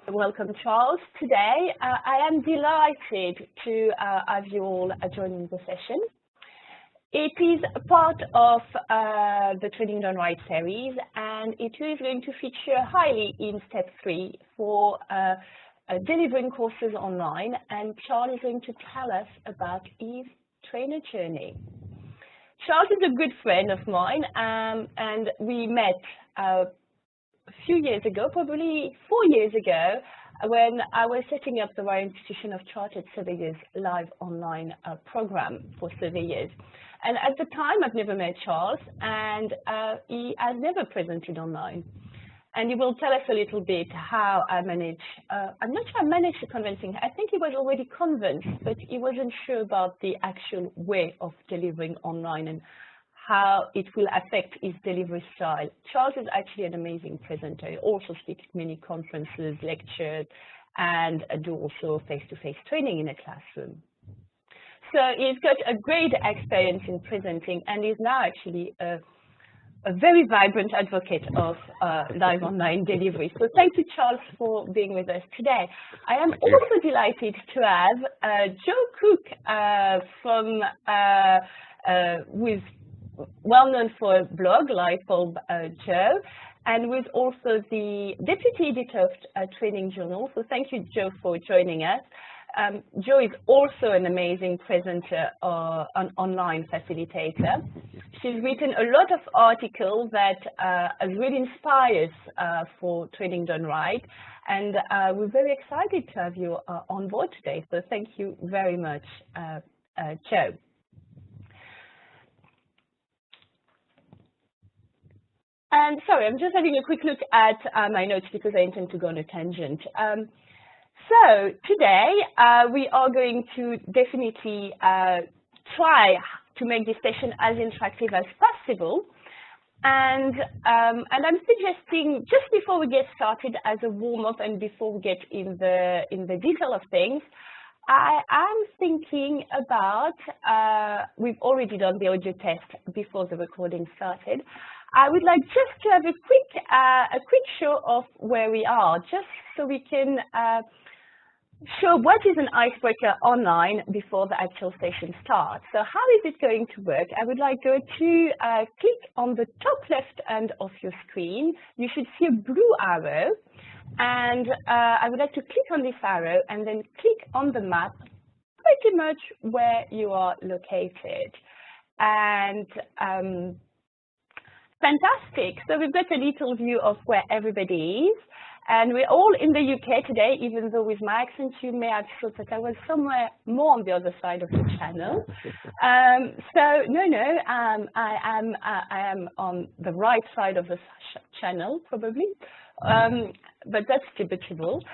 Welcome, Charles. Today, I am delighted to have you all joining the session. It is a part of the Training Done Right series, and it is going to feature highly in step 3 for delivering courses online, and Charles is going to tell us about his trainer journey. Charles is a good friend of mine, and we met a few years ago, probably 4 years ago, when I was setting up the Royal Institution of Chartered Surveyors live online program for surveyors. And at the time, I've never met Charles, and he has never presented online. And he will tell us a little bit how I managed. I'm not sure I managed to convince him. I think he was already convinced, but he wasn't sure about the actual way of delivering online and how it will affect his delivery style. Charles is actually an amazing presenter. He also speaks at many conferences, lectures, and do also face-to-face training in a classroom. So he's got a great experience in presenting, and he's now actually a very vibrant advocate of live online delivery. So thank you, Charles, for being with us today. I am also delighted to have Joe Cook from with well known for a blog, Lightbulb Joe, and with also the deputy editor of Training Journal. So thank you, Joe, for joining us. Joe is also an amazing presenter, an online facilitator. She's written a lot of articles that has really inspired for Training Done Right, and we're very excited to have you on board today. So thank you very much, Joe. And sorry, I'm just having a quick look at my notes because I intend to go on a tangent. So today we are going to definitely try to make this session as interactive as possible. And I'm suggesting, just before we get started as a warm-up and before we get in the detail of things, I am thinking about, we've already done the audio test before the recording started. I would like just to have a quick show of where we are, just so we can show what is an icebreaker online before the actual session starts. So how is it going to work? I would like you to click on the top left end of your screen. You should see a blue arrow, and I would like to click on this arrow and then click on the map, pretty much where you are located. And fantastic. So we've got a little view of where everybody is. And we're all in the UK today, even though with my accent you may have thought that I was somewhere more on the other side of the channel. So no, I am on the right side of the channel, probably. But that's debatable.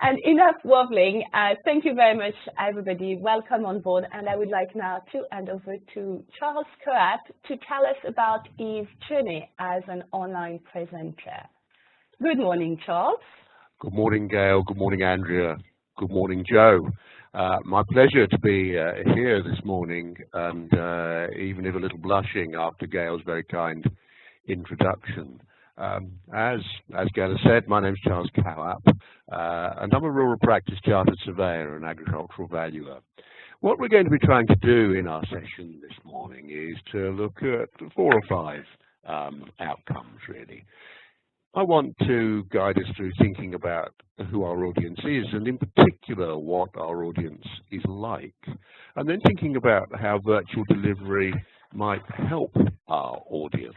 And enough wobbling. Thank you very much, everybody. Welcome on board. And I would like now to hand over to Charles Cowap to tell us about his journey as an online presenter. Good morning, Charles. Good morning, Gail. Good morning, Andrea. Good morning, Joe. My pleasure to be here this morning, and even if a little blushing after Gail's very kind introduction. As Gail has said, my name is Charles Cowap, and I'm a rural practice chartered surveyor and agricultural valuer. What we're going to be trying to do in our session this morning is to look at 4 or 5 outcomes, really. I want to guide us through thinking about who our audience is, and in particular what our audience is like, and then thinking about how virtual delivery might help our audience.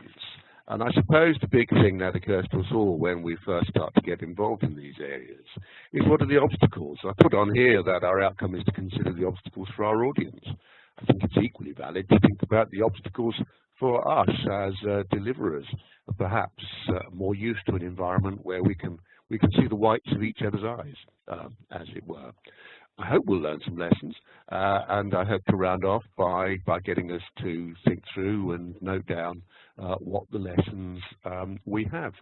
And I suppose the big thing that occurs to us all when we first start to get involved in these areas is, what are the obstacles? I put on here that our outcome is to consider the obstacles for our audience. I think it's equally valid to think about the obstacles for us as deliverers, perhaps more used to an environment where we can see the whites of each other's eyes, as it were. I hope we'll learn some lessons, and I hope to round off by getting us to think through and note down what the lessons we have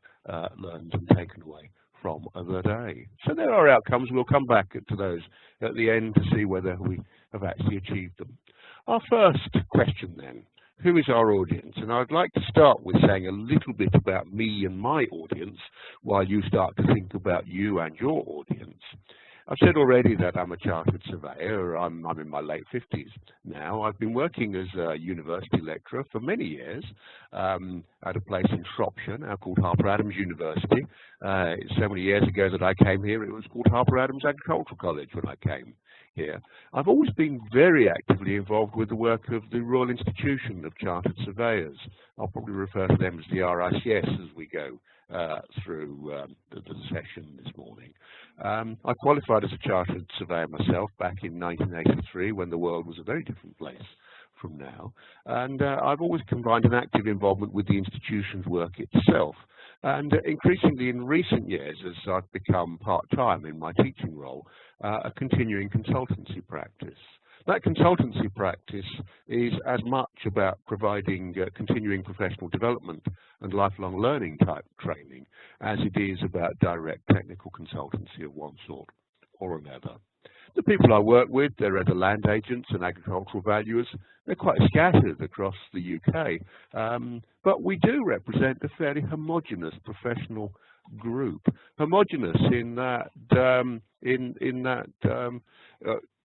learned and taken away from the day. So there are outcomes. We'll come back to those at the end to see whether we have actually achieved them. Our first question then, who is our audience? And I'd like to start with saying a little bit about me and my audience while you start to think about you and your audience. I've said already that I'm a chartered surveyor. I'm in my late 50s now. I've been working as a university lecturer for many years at a place in Shropshire now called Harper Adams University. So many years ago that I came here, it was called Harper Adams Agricultural College when I came here. I've always been very actively involved with the work of the Royal Institution of Chartered Surveyors. I'll probably refer to them as the RICS as we go through the session this morning. I qualified as a chartered surveyor myself back in 1983 when the world was a very different place from now, and I've always combined an active involvement with the institution's work itself, and increasingly in recent years, as I've become part-time in my teaching role, a continuing consultancy practice. That consultancy practice is as much about providing continuing professional development and lifelong learning type training as it is about direct technical consultancy of one sort or another. The people I work with, they're either land agents and agricultural valuers. They're quite scattered across the UK, but we do represent a fairly homogenous professional group. Homogenous in that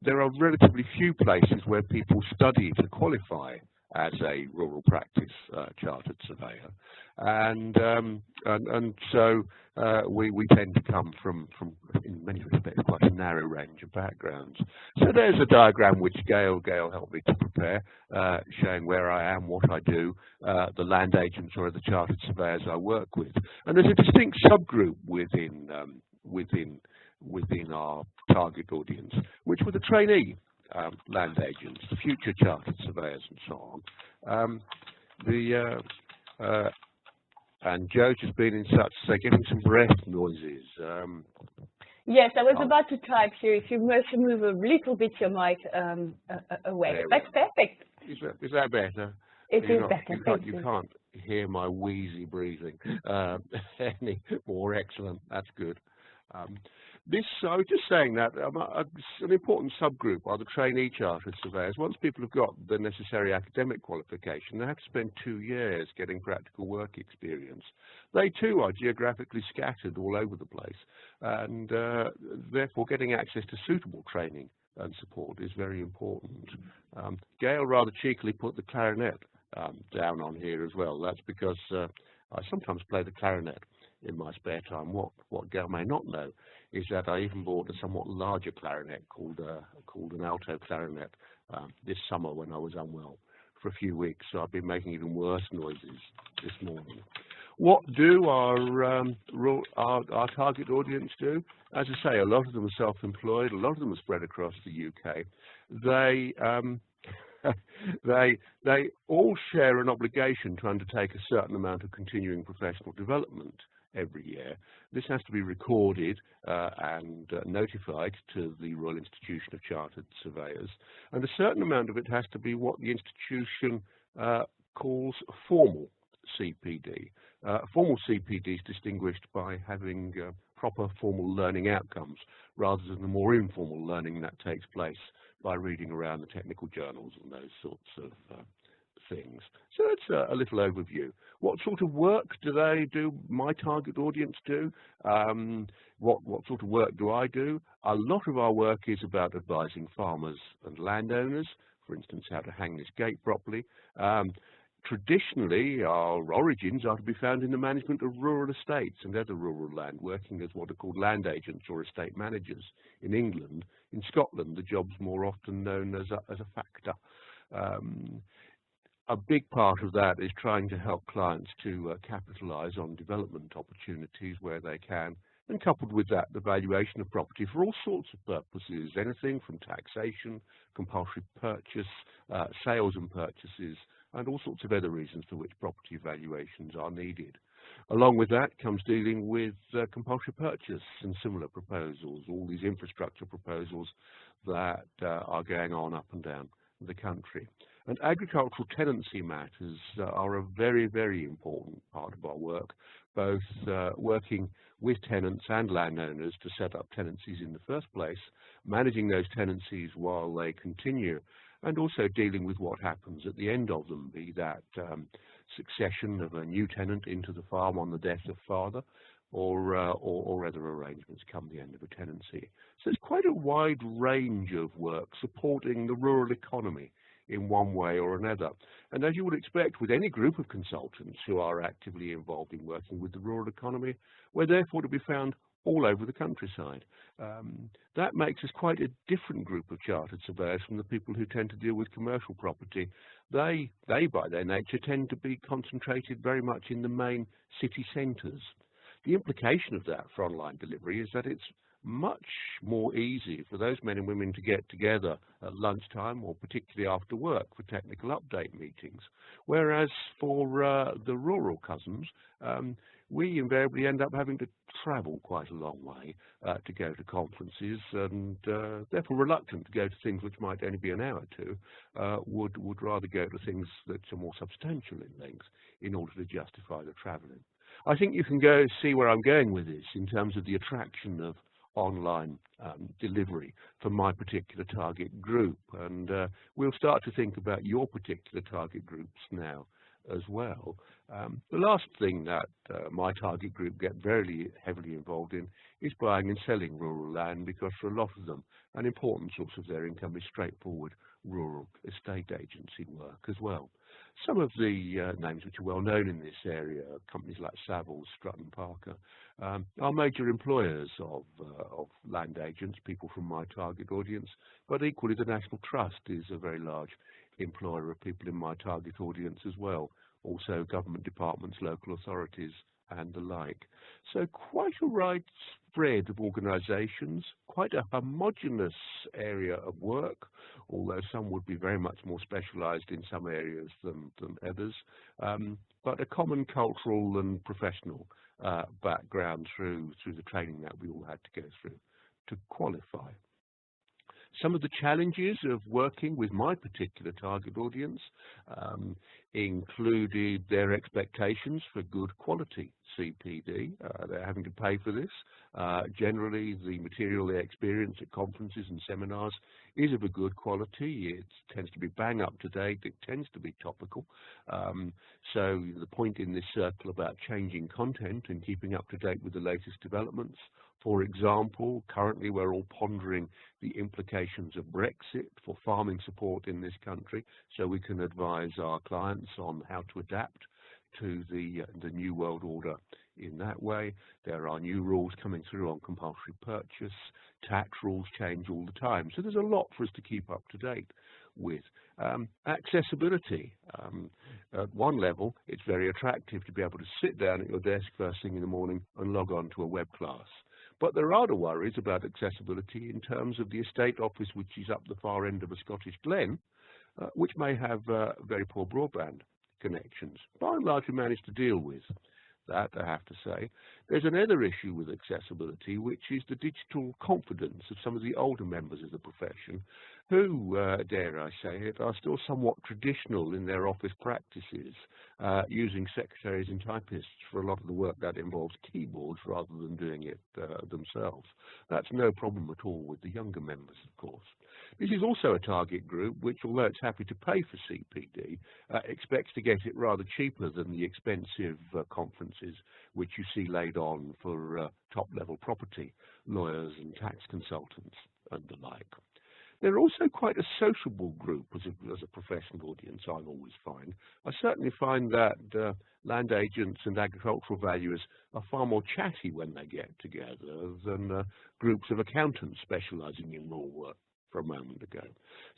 there are relatively few places where people study to qualify as a rural practice chartered surveyor, and so we tend to come from in many respects quite a narrow range of backgrounds. So there's a diagram which Gail helped me to prepare, showing where I am, what I do, the land agents or the chartered surveyors I work with, and there's a distinct subgroup within our target audience, which were the trainee land agents, the future chartered surveyors, and so on. And Joe just been in touch to say, getting some breath noises. Yes, I was about to type here. If you must move a little bit your mic away. That's perfect. Is that better? It is better. You can't hear my wheezy breathing any more. Excellent. That's good. I was just saying that an important subgroup are the trainee chartered surveyors. Once people have got the necessary academic qualification, they have to spend 2 years getting practical work experience. They too are geographically scattered all over the place, and therefore getting access to suitable training and support is very important. Gail rather cheekily put the clarinet down on here as well. That's because I sometimes play the clarinet in my spare time. What Gail may not know is that I even bought a somewhat larger clarinet called an alto clarinet this summer when I was unwell for a few weeks. So I've been making even worse noises this morning. What do our target audience do? As I say, a lot of them are self-employed. A lot of them are spread across the UK. They all share an obligation to undertake a certain amount of continuing professional development every year. This has to be recorded and notified to the Royal Institution of Chartered Surveyors, and a certain amount of it has to be what the institution calls formal CPD. Formal CPD is distinguished by having proper formal learning outcomes rather than the more informal learning that takes place by reading around the technical journals and those sorts of things. So that's a little overview. What sort of work do my target audience do? What sort of work do I do? A lot of our work is about advising farmers and landowners, for instance, how to hang this gate properly. Traditionally, our origins are to be found in the management of rural estates and other rural land, working as what are called land agents or estate managers in England. In Scotland, the job's more often known as a factor. A big part of that is trying to help clients to capitalise on development opportunities where they can, and coupled with that, the valuation of property for all sorts of purposes, anything from taxation, compulsory purchase, sales and purchases, and all sorts of other reasons for which property valuations are needed. Along with that comes dealing with compulsory purchase and similar proposals, all these infrastructure proposals that are going on up and down the country. And agricultural tenancy matters are a very, very important part of our work, both working with tenants and landowners to set up tenancies in the first place, managing those tenancies while they continue and also dealing with what happens at the end of them, be that succession of a new tenant into the farm on the death of father, or other arrangements come the end of a tenancy. So it's quite a wide range of work supporting the rural economy in one way or another. And as you would expect with any group of consultants who are actively involved in working with the rural economy, we're therefore to be found all over the countryside. That makes us quite a different group of chartered surveyors from the people who tend to deal with commercial property. They by their nature tend to be concentrated very much in the main city centres. The implication of that for online delivery is that it's much more easy for those men and women to get together at lunchtime or particularly after work for technical update meetings. Whereas for the rural cousins, we invariably end up having to travel quite a long way to go to conferences, and therefore reluctant to go to things which might only be an hour or two, would rather go to things that are more substantial in length in order to justify the travelling. I think you can go see where I'm going with this in terms of the attraction of online delivery for my particular target group, and we'll start to think about your particular target groups now as well. The last thing that my target group get very heavily involved in is buying and selling rural land, because for a lot of them an important source of their income is straightforward rural estate agency work as well. Some of the names which are well known in this area, companies like Savills, Stratton Parker, are major employers of land agents, people from my target audience, but equally the National Trust is a very large employer of people in my target audience as well, also government departments, local authorities and the like. So quite a wide spread of organisations, quite a homogeneous area of work, although some would be very much more specialised in some areas than others, but a common cultural and professional background through the training that we all had to go through to qualify. Some of the challenges of working with my particular target audience included their expectations for good quality CPD. They're having to pay for this. Generally, the material they experience at conferences and seminars is of a good quality. It tends to be bang up to date. It tends to be topical. So the point in this circle about changing content and keeping up to date with the latest developments. For example, currently we're all pondering the implications of Brexit for farming support in this country, so we can advise our clients on how to adapt to the new world order in that way. There are new rules coming through on compulsory purchase. Tax rules change all the time, so there's a lot for us to keep up to date with. Accessibility. At one level, it's very attractive to be able to sit down at your desk first thing in the morning and log on to a web class. But there are other worries about accessibility in terms of the estate office, which is up the far end of a Scottish glen, which may have very poor broadband connections. By and large, we managed to deal with that, I have to say. There's another issue with accessibility, which is the digital confidence of some of the older members of the profession who, dare I say it, are still somewhat traditional in their office practices, using secretaries and typists for a lot of the work that involves keyboards rather than doing it themselves. That's no problem at all with the younger members, of course. This is also a target group which, although it's happy to pay for CPD, expects to get it rather cheaper than the expensive conferences which you see laid on for top-level property lawyers and tax consultants and the like. They're also quite a sociable group as a professional audience, I always find. I certainly find that land agents and agricultural valuers are far more chatty when they get together than groups of accountants specialising in rural work for a moment ago.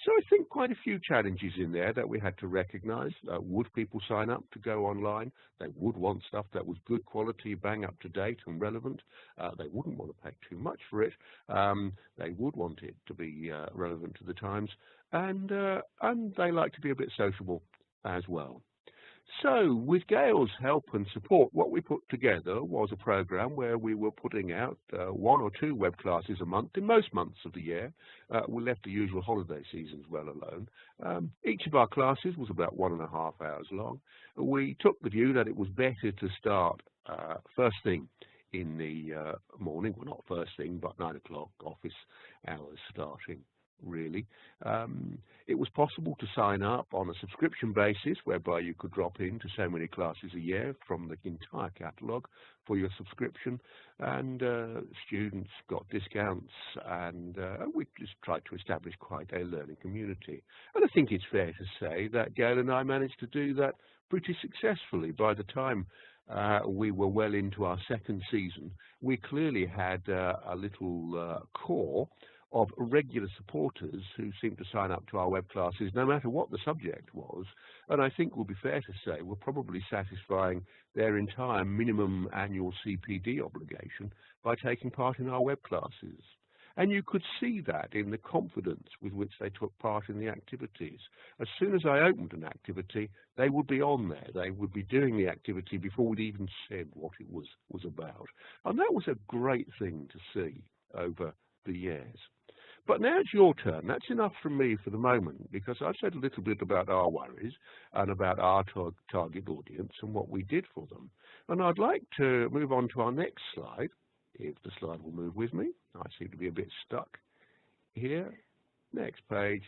So I think quite a few challenges in there that we had to recognise. Would people sign up to go online? They would want stuff that was good quality, bang up to date and relevant. They wouldn't want to pay too much for it. They would want it to be relevant to the times, and they like to be a bit sociable as well. So, with Gail's help and support, what we put together was a program where we were putting out 1 or 2 web classes a month in most months of the year. We left the usual holiday seasons well alone. Each of our classes was about 1.5 hours long. We took the view that it was better to start first thing in the morning, well, not first thing, but 9 o'clock, office hours starting really. It was possible to sign up on a subscription basis, whereby you could drop into so many classes a year from the entire catalogue for your subscription, and students got discounts, and we just tried to establish quite a learning community. And I think it's fair to say that Gail and I managed to do that pretty successfully. By the time we were well into our second season, we clearly had a little core of regular supporters who seemed to sign up to our web classes no matter what the subject was, and I think we'll be fair to say we're probably satisfying their entire minimum annual CPD obligation by taking part in our web classes. And you could see that in the confidence with which they took part in the activities. As soon as I opened an activity, they would be on there. They would be doing the activity before we'd even said what it was about. And that was a great thing to see over the years. But now it's your turn. That's enough from me for the moment, because I've said a little bit about our worries and about our target audience and what we did for them. And I'd like to move on to our next slide, if the slide will move with me. I seem to be a bit stuck here. Next page.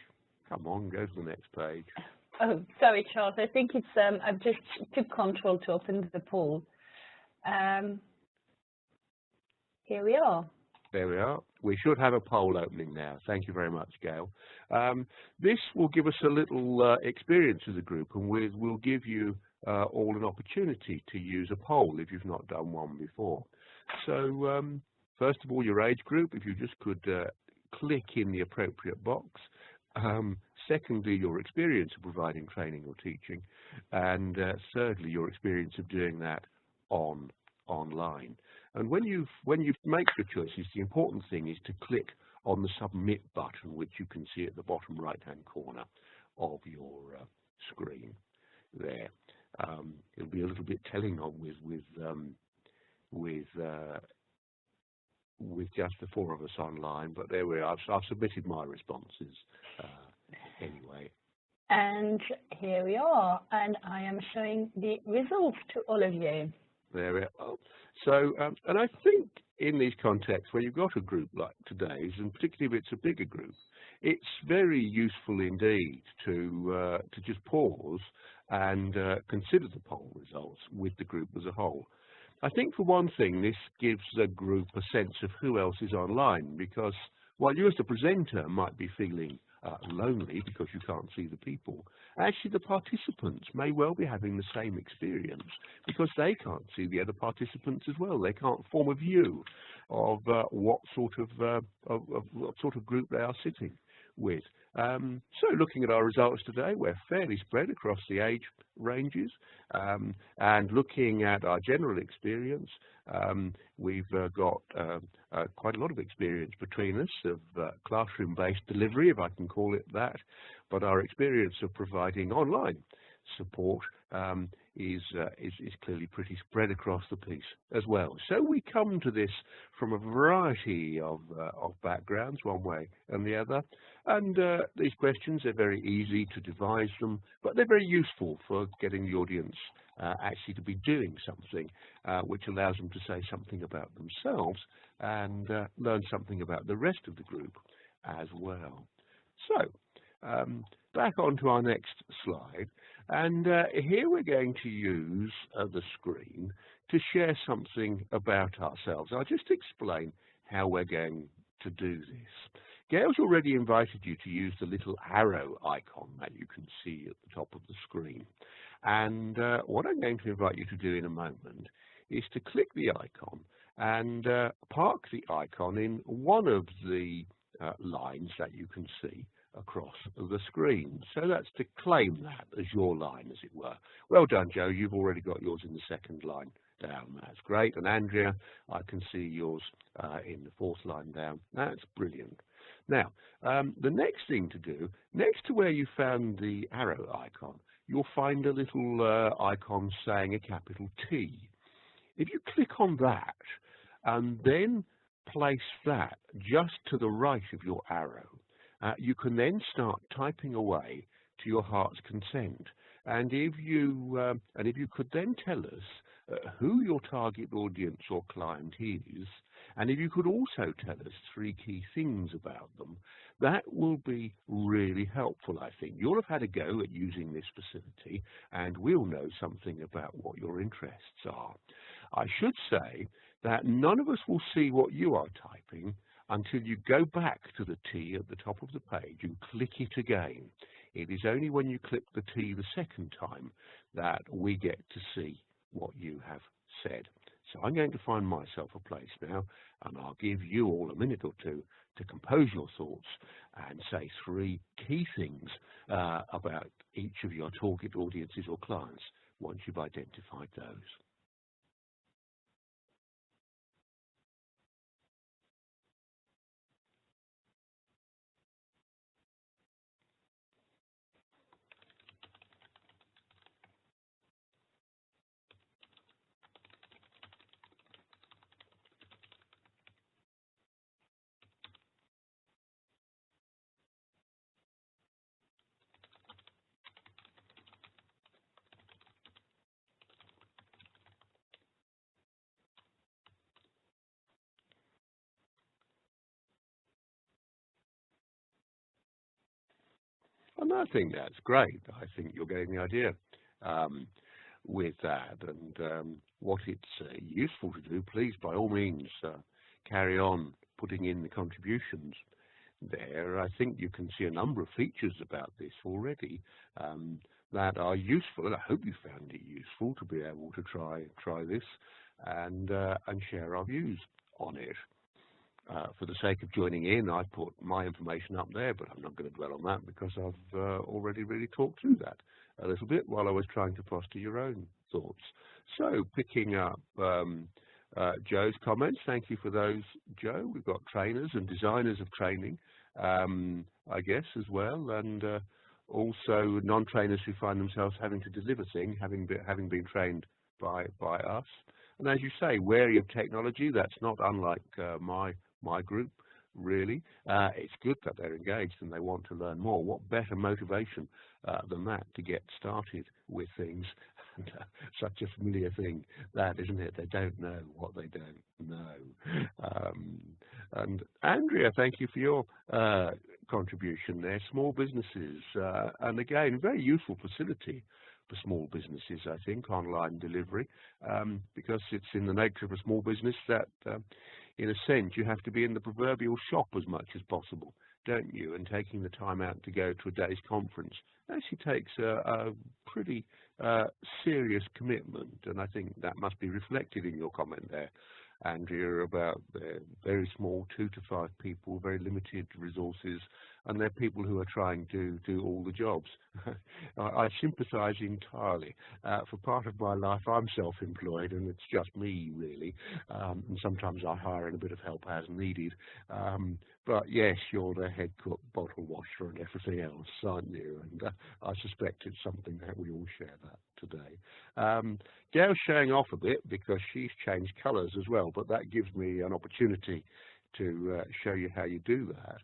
Come on, go to the next page. Oh, sorry, Charles. I think it's, I've just took control to open the poll. Here we are. There we are. We should have a poll opening now. Thank you very much, Gail. This will give us a little experience as a group, and we'll give you all an opportunity to use a poll if you've not done one before. So, first of all, your age group, if you just could click in the appropriate box. Secondly, your experience of providing training or teaching. And thirdly, your experience of doing that online. And when you make your choices, the important thing is to click on the submit button, which you can see at the bottom right-hand corner of your screen there. It'll be a little bit telling on with just the four of us online, but there we are. I've submitted my responses anyway. And here we are, and I am showing the results to all of you. There we are. So, and I think in these contexts where you've got a group like today's, and particularly if it's a bigger group, it's very useful indeed to just pause and consider the poll results with the group as a whole. I think for one thing, this gives the group a sense of who else is online, because while you as the presenter might be feeling lonely because you can't see the people, actually the participants may well be having the same experience because they can't see the other participants as well. They can't form a view of what sort of group they are sitting with. So looking at our results today, we're fairly spread across the age ranges, and looking at our general experience, we've got quite a lot of experience between us of classroom-based delivery, if I can call it that, but our experience of providing online support is clearly pretty spread across the piece as well. So we come to this from a variety of backgrounds, one way and the other, and these questions are very easy to devise them, but they're very useful for getting the audience actually to be doing something which allows them to say something about themselves and learn something about the rest of the group as well. So back onto our next slide, and here we're going to use the screen to share something about ourselves. I'll just explain how we're going to do this. Gail's already invited you to use the little arrow icon that you can see at the top of the screen. And what I'm going to invite you to do in a moment is to click the icon and park the icon in one of the lines that you can see across the screen. So that's to claim that as your line, as it were. Well done, Joe. You've already got yours in the second line down. That's great. And Andrea, I can see yours in the fourth line down. That's brilliant. Now, the next thing to do, next to where you found the arrow icon, you'll find a little icon saying a capital T. If you click on that and then place that just to the right of your arrow, you can then start typing away to your heart's content. And if you could then tell us who your target audience or client is, and if you could also tell us 3 key things about them, that will be really helpful, I think. You'll have had a go at using this facility, and we'll know something about what your interests are. I should say that none of us will see what you are typing until you go back to the T at the top of the page and click it again. It is only when you click the T the second time that we get to see what you have said. So I'm going to find myself a place now, and I'll give you all a minute or two to compose your thoughts and say 3 key things about each of your target audiences or clients once you've identified those. And I think that's great. I think you're getting the idea with that. And what it's useful to do, please, by all means, carry on putting in the contributions there. I think you can see a number of features about this already that are useful, and I hope you found it useful to be able to try this and share our views on it. For the sake of joining in, I put my information up there, but I'm not going to dwell on that because I've already really talked through that a little bit while I was trying to foster your own thoughts. So, picking up Joe's comments, thank you for those, Joe. We've got trainers and designers of training, I guess, as well, and also non-trainers who find themselves having to deliver things, having been trained by us. And as you say, wary of technology, that's not unlike my group, really. It's good that they're engaged and they want to learn more. What better motivation than that to get started with things? Such a familiar thing, that, isn't it? They don't know what they don't know. And Andrea, thank you for your contribution there. Small businesses, and again, very useful facility for small businesses, I think, online delivery, because it's in the nature of a small business that, in a sense, you have to be in the proverbial shop as much as possible, don't you? And taking the time out to go to a day's conference actually takes a pretty serious commitment, and I think that must be reflected in your comment there, Andrea, about the very small 2 to 5 people, very limited resources, and they're people who are trying to do all the jobs. I sympathise entirely. For part of my life, I'm self-employed, and it's just me, really. And sometimes I hire in a bit of help as needed. But yes, you're the head cook, bottle washer, and everything else, aren't you? And I suspect it's something that we all share that today. Gail's showing off a bit because she's changed colours as well, but that gives me an opportunity to show you how you do that.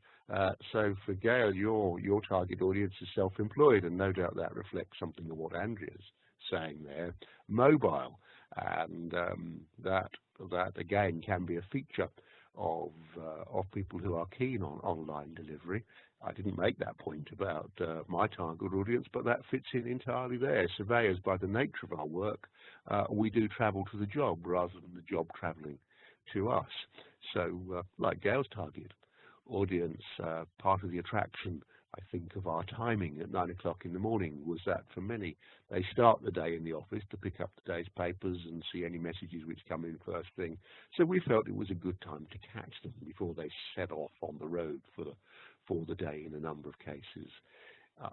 So for Gail, your target audience is self-employed, and no doubt that reflects something of what Andrea's saying there. Mobile, and that again can be a feature of people who are keen on online delivery. I didn't make that point about my target audience, but that fits in entirely there. Surveyors, by the nature of our work, we do travel to the job rather than the job travelling to us. So, like Gail's target audience, part of the attraction, I think, of our timing at 9 o'clock in the morning was that for many, they start the day in the office to pick up the day's papers and see any messages which come in first thing. So we felt it was a good time to catch them before they set off on the road for the day in a number of cases.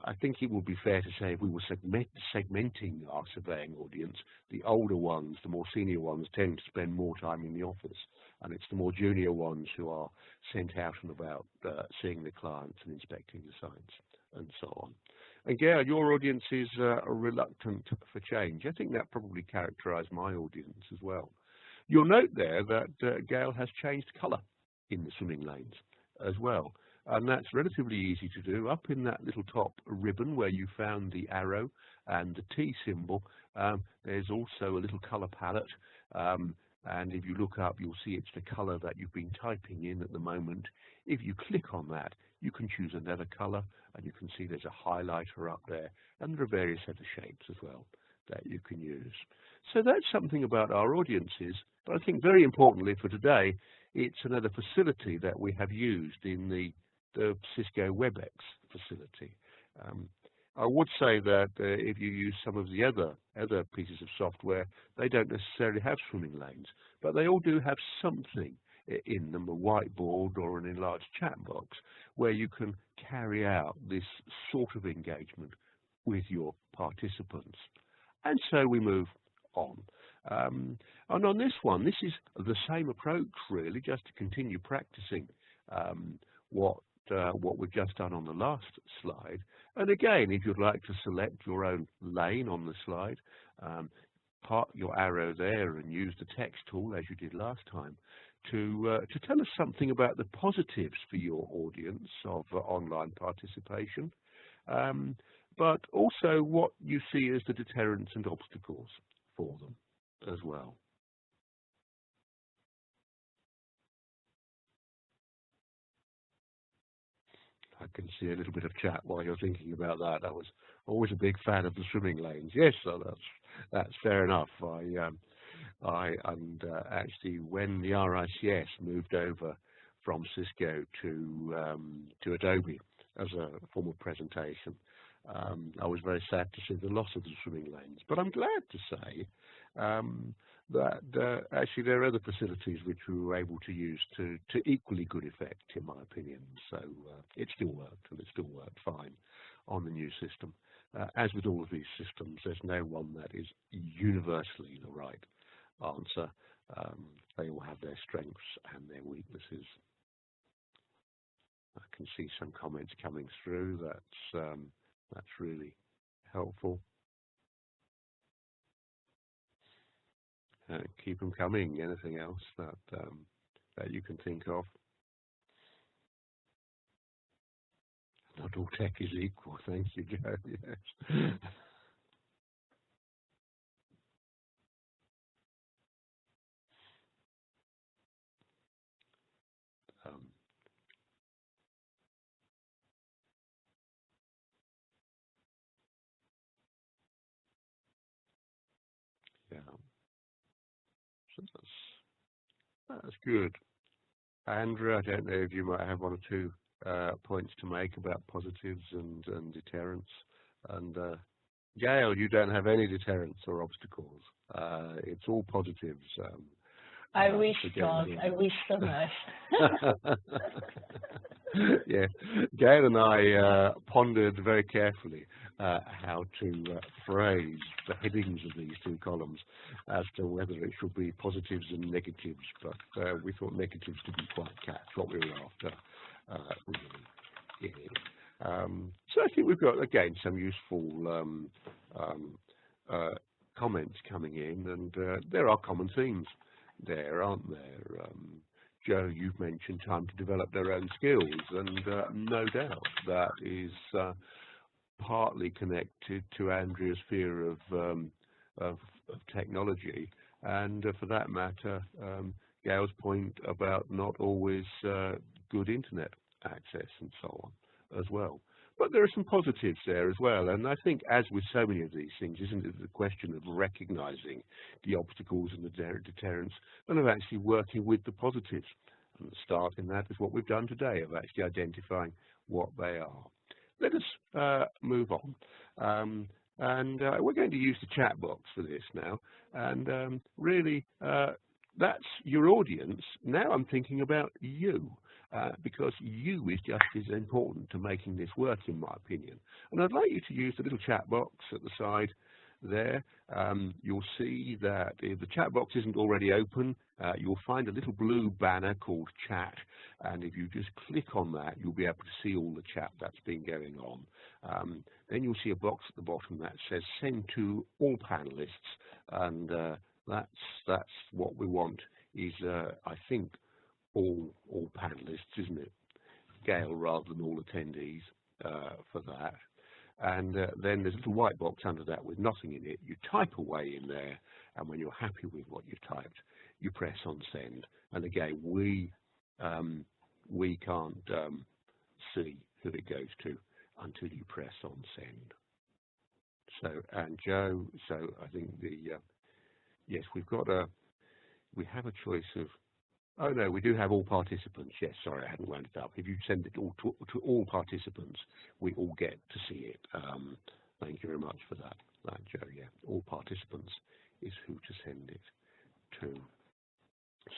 I think it would be fair to say if we were segmenting our surveying audience, the older ones, the more senior ones, tend to spend more time in the office, and it's the more junior ones who are sent out and about seeing the clients and inspecting the sites and so on. And Gail, your audience is reluctant for change. I think that probably characterised my audience as well. You'll note there that Gail has changed colour in the swimming lanes as well. and that's relatively easy to do. Up in that little top ribbon where you found the arrow and the T symbol, there's also a little color palette, and if you look up, you'll see it's the color that you've been typing in at the moment. If you click on that, you can choose another color, and you can see there's a highlighter up there, and there are various other shapes as well that you can use. So that's something about our audiences, but I think very importantly for today, it's another facility that we have used in the Cisco WebEx facility. I would say that if you use some of the other pieces of software, they don't necessarily have swimming lanes, but they all do have something in them, a whiteboard or an enlarged chat box, where you can carry out this sort of engagement with your participants. And so we move on. And on this one, this is the same approach really, just to continue practicing what we've just done on the last slide. And again, if you'd like to select your own lane on the slide, park your arrow there and use the text tool as you did last time to tell us something about the positives for your audience of online participation, but also what you see as the deterrents and obstacles for them as well. I can see a little bit of chat while you're thinking about that. I was always a big fan of the swimming lanes. Yes, so that's fair enough. Actually, when the RICS moved over from Cisco to Adobe as a form of presentation, I was very sad to see the loss of the swimming lanes. But I'm glad to say that actually there are other facilities which we were able to use to equally good effect, in my opinion. So it still worked, and it still worked fine on the new system. As with all of these systems, there's no one that is universally the right answer. They all have their strengths and their weaknesses. I can see some comments coming through. That's really helpful. Keep them coming. Anything else that you can think of? Not all tech is equal. Thank you, Joe. Yes. Yeah. So that's good. Andrew, I don't know if you might have one or two points to make about positives and deterrents. And Gail, you don't have any deterrents or obstacles. It's all positives. I wish, John. I wish so much. Yeah, Gail and I pondered very carefully how to phrase the headings of these two columns as to whether it should be positives and negatives, but we thought negatives didn't quite catch what we were after, really. So I think we've got, again, some useful comments coming in, and there are common themes there, aren't there? Joe, you've mentioned time to develop their own skills, and no doubt that is partly connected to Andrea's fear of technology, and for that matter, Gail's point about not always good internet access and so on as well. But there are some positives there as well, and I think, as with so many of these things, isn't it the question of recognizing the obstacles and the deterrents, and of actually working with the positives? And starting that is what we've done today, of actually identifying what they are. Let us move on, and we're going to use the chat box for this now, and really that's your audience. Now I'm thinking about you. Because you is just as important to making this work, in my opinion. And I'd like you to use the little chat box at the side there. You'll see that if the chat box isn't already open, you'll find a little blue banner called chat, and if you just click on that, you'll be able to see all the chat that's been going on. Then you'll see a box at the bottom that says send to all panelists, and that's what we want is, I think, all panelists, isn't it? Gail rather than all attendees for that. And then there's a little white box under that with nothing in it. You type away in there, and when you're happy with what you've typed, you press on send. And again, we can't see who it goes to until you press on send. So, and Joe, so I think yes, we have a choice of, oh no, we do have all participants. Yes, sorry, I hadn't wound it up. If you send it all to all participants, we all get to see it. Thank you very much for that, Joe. Yeah, all participants is who to send it to.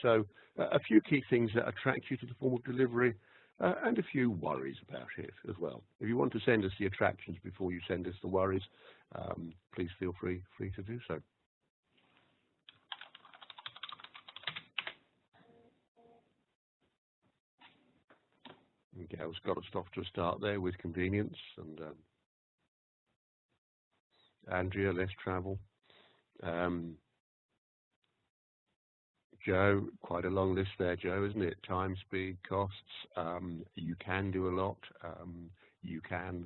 So a few key things that attract you to the form of delivery, and a few worries about it as well. If you want to send us the attractions before you send us the worries, please feel free to do so. And Gail's got us off to a start there with convenience, and Andrea, less travel. Joe, quite a long list there, Joe, isn't it? Time, speed, costs. You can do a lot. You can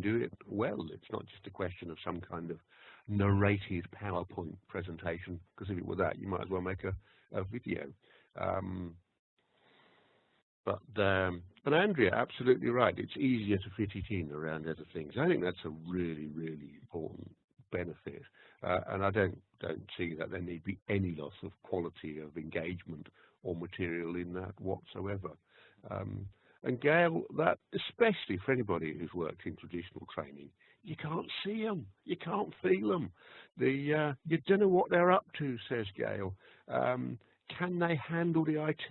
do it well. It's not just a question of some kind of narrated PowerPoint presentation, because if it were that, you might as well make a video. But Andrea, absolutely right. It's easier to fit it in around other things. I think that's a really, really important benefit, and I don't see that there need be any loss of quality of engagement or material in that whatsoever. And Gail, that especially for anybody who's worked in traditional training, you can't see them, you can't feel them. You don't know what they're up to, says Gail. Can they handle the IT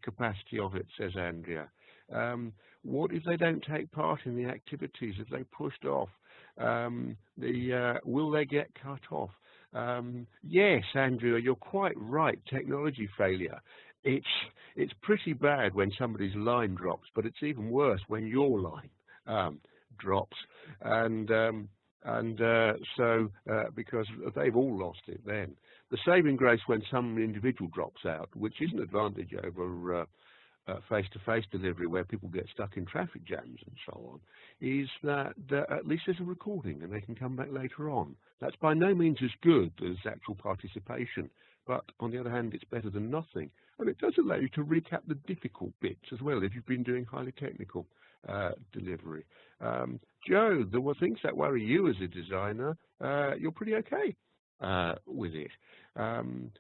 capacity of it, says Andrea. What if they don't take part in the activities, if they're pushed off? Will they get cut off? Yes, Andrea, you're quite right, technology failure. It's pretty bad when somebody's line drops, but it's even worse when your line drops. So because they've all lost it then. The saving grace when some individual drops out, which is an advantage over face-to-face delivery where people get stuck in traffic jams and so on, is that at least there's a recording and they can come back later on. That's by no means as good as actual participation, but on the other hand, it's better than nothing. And it does allow you to recap the difficult bits as well if you've been doing highly technical delivery. Joe, there were things that worry you as a designer. You're pretty okay with it. And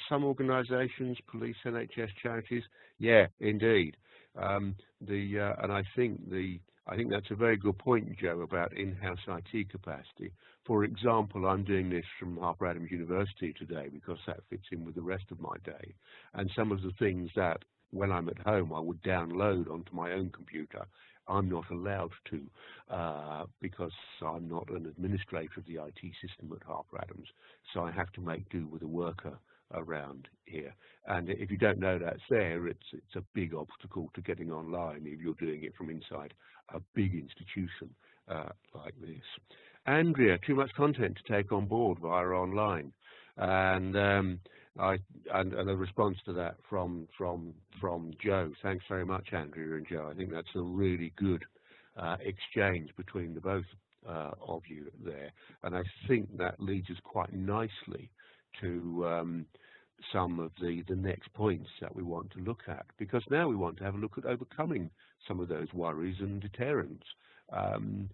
some organisations, police, NHS, charities, yeah, indeed. And I think that's a very good point, Joe, about in-house IT capacity. For example, I'm doing this from Harper Adams University today because that fits in with the rest of my day. And some of the things that, when I'm at home, I would download onto my own computer, I'm not allowed to because I'm not an administrator of the IT system at Harper Adams. So I have to make do with a worker around here. And if you don't know that's there, it's a big obstacle to getting online if you're doing it from inside a big institution like this. Andrea, too much content to take on board via online. And a response to that from Joe. Thanks very much, Andrea and Joe. I think that's a really good exchange between the both of you there. And I think that leads us quite nicely to some of the next points that we want to look at, because now we want to have a look at overcoming some of those worries and deterrents. And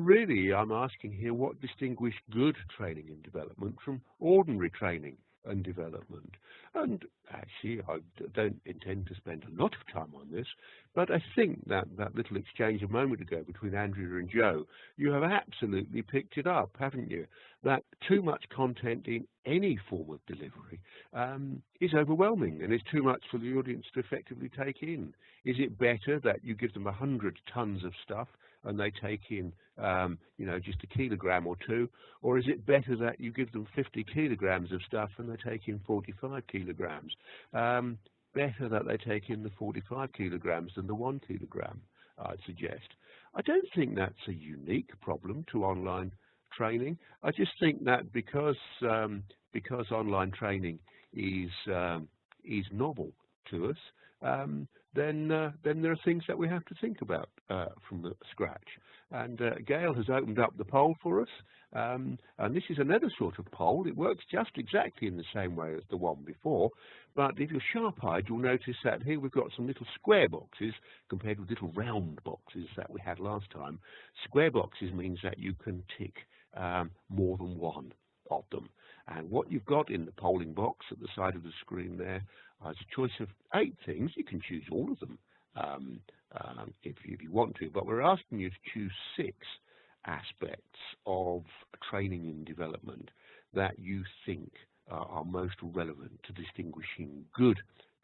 really, I'm asking here, what distinguish good training and development from ordinary training and development? And actually, I don't intend to spend a lot of time on this, but I think that little exchange a moment ago between Andrea and Joe, you have absolutely picked it up, haven't you? That too much content in any form of delivery is overwhelming and is too much for the audience to effectively take in. Is it better that you give them 100 tons of stuff and they take in, just a kilogram or two, or is it better that you give them 50 kilograms of stuff and they take in 45 kilograms? Better that they take in the 45 kilograms than the 1 kilogram, I'd suggest. I don't think that's a unique problem to online training. I just think that because online training is novel to us, then there are things that we have to think about from the scratch. And Gail has opened up the poll for us, and this is another sort of poll. It works just exactly in the same way as the one before, but if you're sharp-eyed, you'll notice that here we've got some little square boxes compared with little round boxes that we had last time. Square boxes means that you can tick more than one of them. And what you've got in the polling box at the side of the screen there is a choice of 8 things. You can choose all of them if you want to, but we're asking you to choose 6 aspects of training and development that you think are most relevant to distinguishing good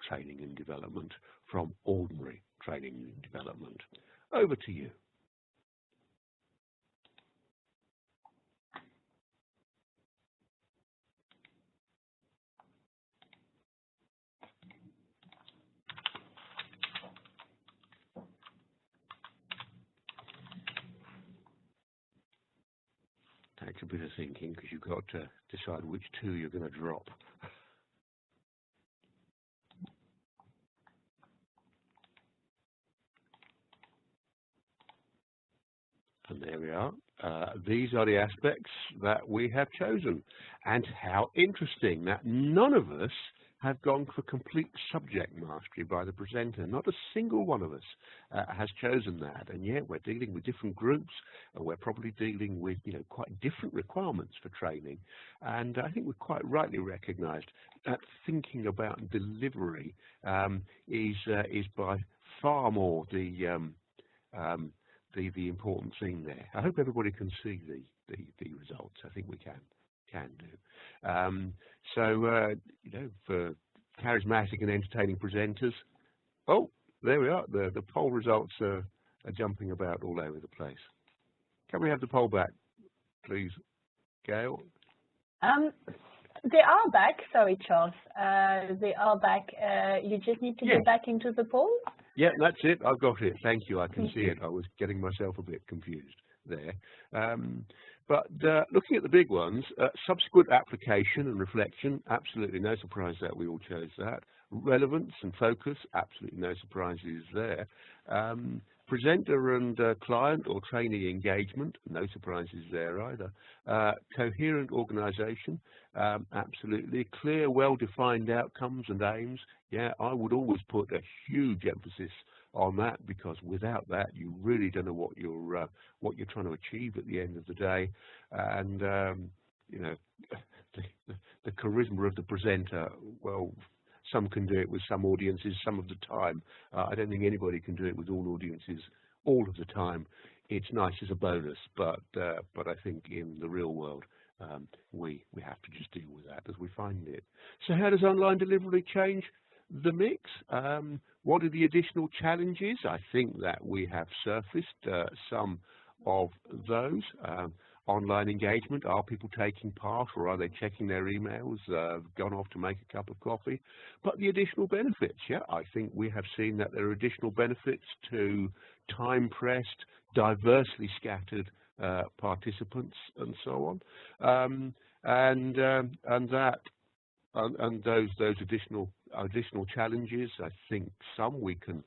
training and development from ordinary training and development. Over to you. Takes a bit of thinking because you've got to decide which 2 you're going to drop. And there we are. These are the aspects that we have chosen. And how interesting that none of us have gone for complete subject mastery by the presenter. Not a single one of us has chosen that. And yet we're dealing with different groups, and we're probably dealing with quite different requirements for training. And I think we've quite rightly recognised that thinking about delivery is by far more the important thing there. I hope everybody can see the results. I think we can do. For charismatic and entertaining presenters, oh, there we are. The poll results are jumping about all over the place. Can we have the poll back, please, Gail? They are back. Sorry, Charles. They are back. You just need to go back into the poll. Yeah, that's it. I've got it. Thank you. I can see it. I was getting myself a bit confused there. But looking at the big ones, subsequent application and reflection, absolutely no surprise that we all chose that. Relevance and focus, absolutely no surprises there. Presenter and client or trainee engagement, no surprises there either. Coherent organisation, absolutely. Clear, well-defined outcomes and aims. Yeah, I would always put a huge emphasis on that, because without that, you really don't know what you're trying to achieve at the end of the day. And the charisma of the presenter, well, some can do it with some audiences some of the time. I don't think anybody can do it with all audiences all of the time. It's nice as a bonus, but I think in the real world, we have to just deal with that as we find it. So how does online delivery change the mix? What are the additional challenges? I think that we have surfaced some of those. Online engagement, are people taking part, or are they checking their emails, gone off to make a cup of coffee? But the additional benefits, yeah, I think we have seen that there are additional benefits to time-pressed, diversely scattered participants and so on, and those additional challenges. I think some we can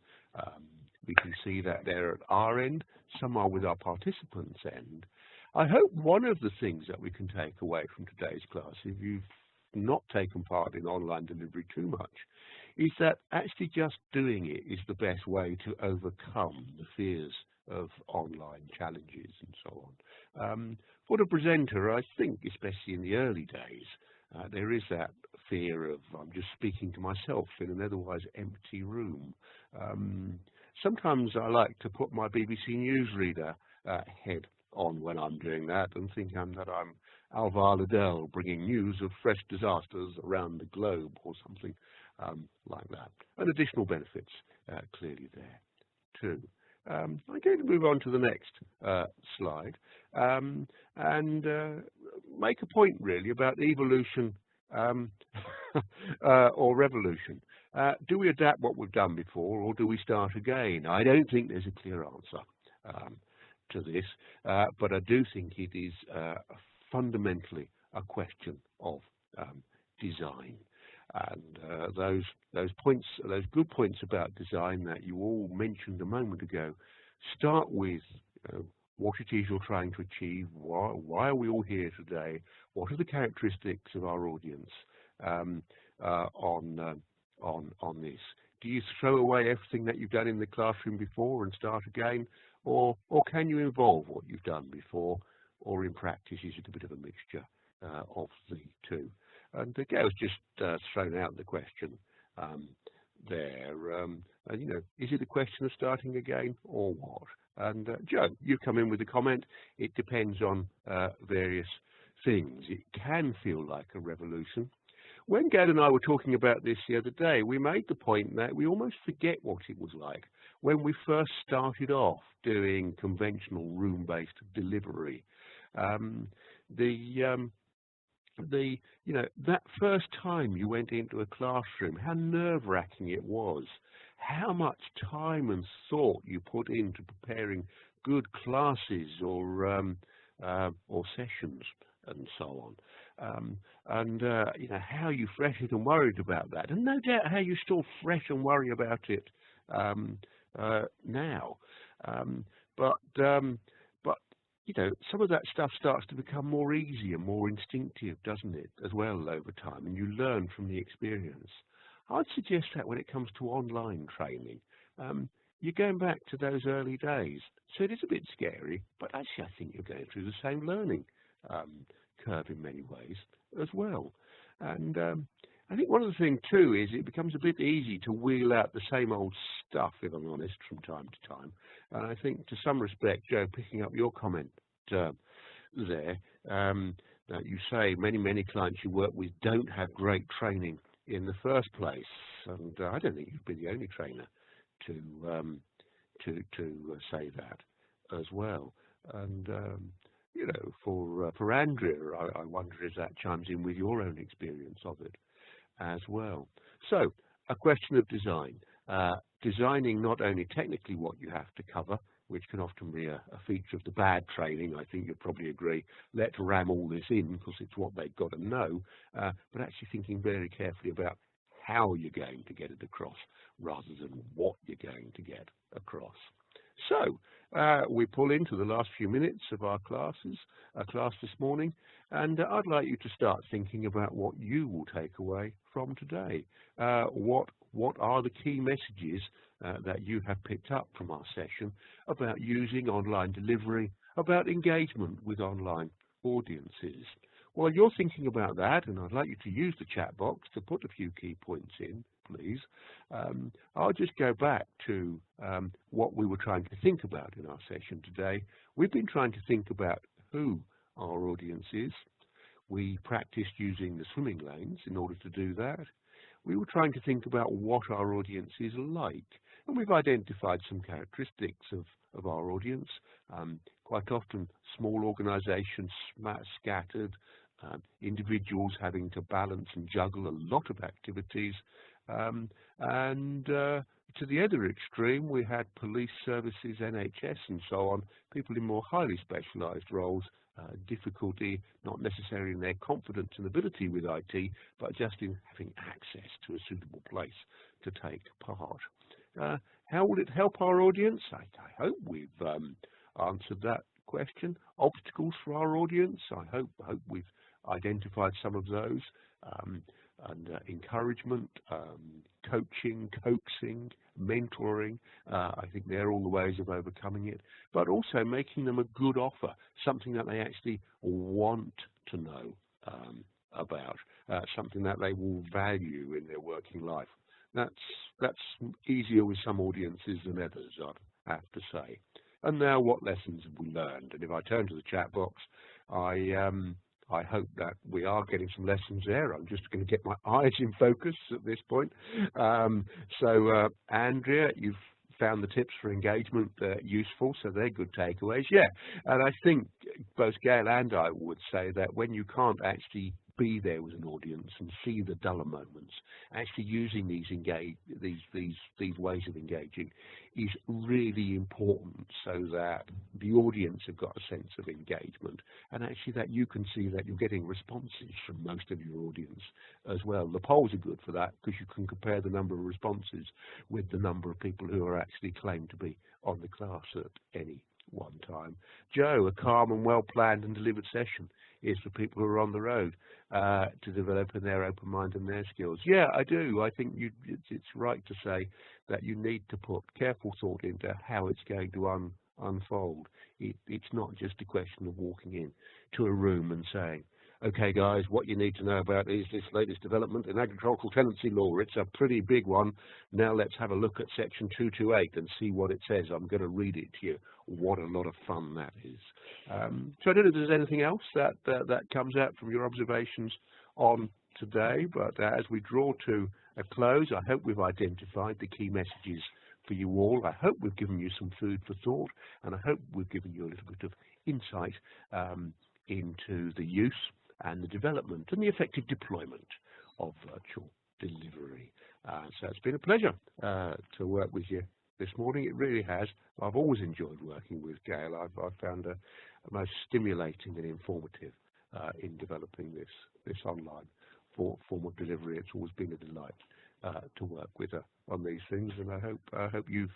see that they're at our end, some are with our participants' end. I hope one of the things that we can take away from today's class, if you've not taken part in online delivery too much, is that actually just doing it is the best way to overcome the fears of online challenges and so on. For the presenter, I think, especially in the early days, there is that fear of, I'm just speaking to myself in an otherwise empty room. Sometimes I like to put my BBC newsreader head on when I'm doing that and think that I'm Alvar Liddell bringing news of fresh disasters around the globe or something like that. And additional benefits clearly there too. I'm going to move on to the next slide and make a point really about evolution or revolution. Do we adapt what we've done before, or do we start again? I don't think there's a clear answer to this, but I do think it is fundamentally a question of design. And those points, those good points about design that you all mentioned a moment ago, start with what it is you're trying to achieve. Why are we all here today? What are the characteristics of our audience on this? Do you throw away everything that you've done in the classroom before and start again, or can you involve what you've done before, or in practice is it a bit of a mixture of the two? And Gail's just thrown out the question there. You know, is it a question of starting again or what? And Joe, you come in with a comment. It depends on various things. It can feel like a revolution. When Gail and I were talking about this the other day, we made the point that we almost forget what it was like when we first started off doing conventional room-based delivery. You know, that first time you went into a classroom, how nerve-wracking it was, how much time and thought you put into preparing good classes or sessions and so on, you know, how you fretted and worried about that, and no doubt how you still fret and worry about it now, but you know, some of that stuff starts to become more easy and more instinctive, doesn't it, as well, over time, and you learn from the experience. I'd suggest that when it comes to online training, you're going back to those early days. So it is a bit scary, but actually I think you're going through the same learning curve in many ways as well. And I think one of the things too is it becomes a bit easy to wheel out the same old stuff, if I'm honest, from time to time. And I think to some respect, Joe, picking up your comment there, that you say many clients you work with don't have great training in the first place. And I don't think you've been the only trainer to say that as well. And you know, for Andrea, I wonder if that chimes in with your own experience of it as well. So, a question of design. Designing not only technically what you have to cover, which can often be a feature of the bad training, I think you'll probably agree, let's ram all this in because it's what they've got to know, but actually thinking very carefully about how you're going to get it across rather than what you're going to get across. So, we pull into the last few minutes of our class this morning, and I'd like you to start thinking about what you will take away from today. What are the key messages that you have picked up from our session about using online delivery, about engagement with online audiences? While you're thinking about that, and I'd like you to use the chat box to put a few key points in, please, I'll just go back to what we were trying to think about in our session today. We've been trying to think about who our audience is. We practiced using the swimming lanes in order to do that. We were trying to think about what our audience is like, and we've identified some characteristics of our audience. Quite often small organizations, scattered, individuals having to balance and juggle a lot of activities, and to the other extreme we had police services, NHS and so on, people in more highly specialized roles, difficulty not necessarily in their confidence and ability with IT, but just in having access to a suitable place to take part. How will it help our audience? I hope we've answered that question. Obstacles for our audience? I hope we've identified some of those. And encouragement, coaching, coaxing, mentoring, I think they're all the ways of overcoming it, but also making them a good offer, something that they actually want to know about, something that they will value in their working life. That's easier with some audiences than others, I'd have to say. And now, what lessons have we learned? And if I turn to the chat box, I hope that we are getting some lessons there. I'm just going to get my eyes in focus at this point. So, Andrea, you've found the tips for engagement useful, so they're good takeaways. Yeah, and I think both Gail and I would say that when you can't actually be there with an audience and see the duller moments. Actually using these ways of engaging is really important, so that the audience have got a sense of engagement, and actually that you can see that you're getting responses from most of your audience as well. The polls are good for that, because you can compare the number of responses with the number of people who are actually claimed to be on the class at any one time. Joe, a calm and well-planned and delivered session is for people who are on the road to develop in their open mind and their skills. Yeah, I do. I think it's right to say that you need to put careful thought into how it's going to unfold. It's not just a question of walking in to a room and saying, okay, guys, what you need to know about is this latest development in agricultural tenancy law. It's a pretty big one. Now let's have a look at section 228 and see what it says. I'm going to read it to you. What a lot of fun that is. So I don't know if there's anything else that comes out from your observations on today, but as we draw to a close, I hope we've identified the key messages for you all. I hope we've given you some food for thought, and I hope we've given you a little bit of insight into the use and the development and the effective deployment of virtual delivery. So it's been a pleasure to work with you this morning. It really has. I've always enjoyed working with Gail. I've found her most stimulating and informative in developing this online form of delivery. It's always been a delight to work with her on these things, and I hope you've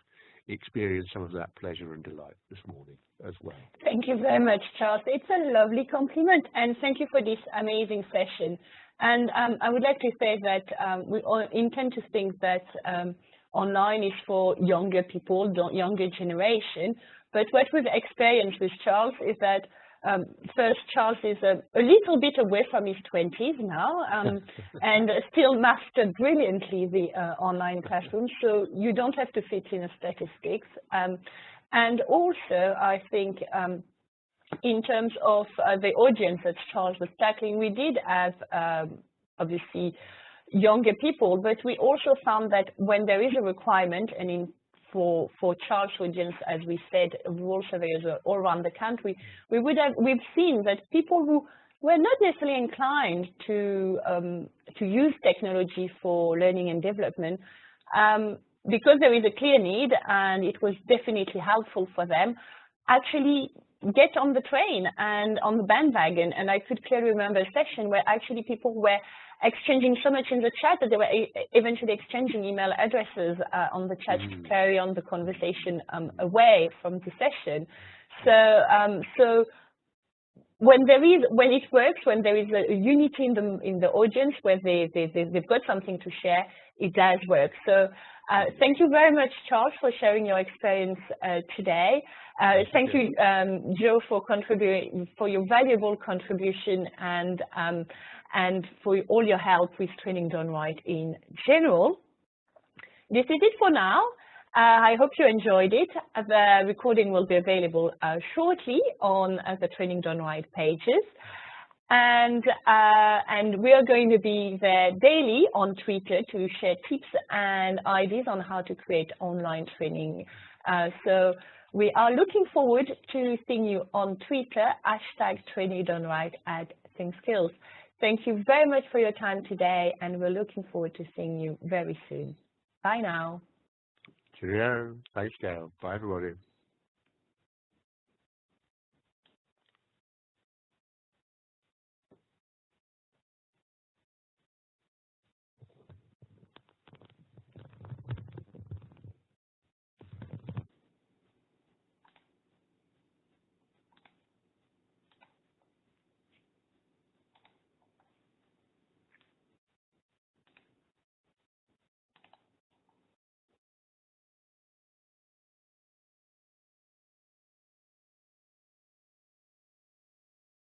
experienced some of that pleasure and delight this morning as well. Thank you very much, Charles. It's a lovely compliment, and thank you for this amazing session. And I would like to say that we all intend to think that online is for younger people, the younger generation. But what we've experienced with Charles is that first, Charles is a little bit away from his 20s now, and still mastered brilliantly the online classroom, so you don't have to fit in statistics. And also, I think, in terms of the audience that Charles was tackling, we did have, obviously, younger people, but we also found that when there is a requirement, and for Charles' audience, as we said, rural surveyors all around the country, we've seen that people who were not necessarily inclined to use technology for learning and development, because there is a clear need and it was definitely helpful for them, actually get on the train and on the bandwagon. And I could clearly remember a session where actually people were exchanging so much in the chat that they were eventually exchanging email addresses on the chat to carry on the conversation away from the session. So when it works, when there is a unity in the audience where they've got something to share, it does work. So thank you very much, Charles, for sharing your experience today. Thank you, Joe, for your valuable contribution and for all your help with Training Done Right in general. This is it for now. I hope you enjoyed it. The recording will be available shortly on the Training Done Right pages. And we are going to be there daily on Twitter to share tips and ideas on how to create online training. So we are looking forward to seeing you on Twitter, #TrainingDoneRight at ThinkSkills. Thank you very much for your time today, and we're looking forward to seeing you very soon. Bye now. Cheerio. Thanks, Gail. Bye, everybody.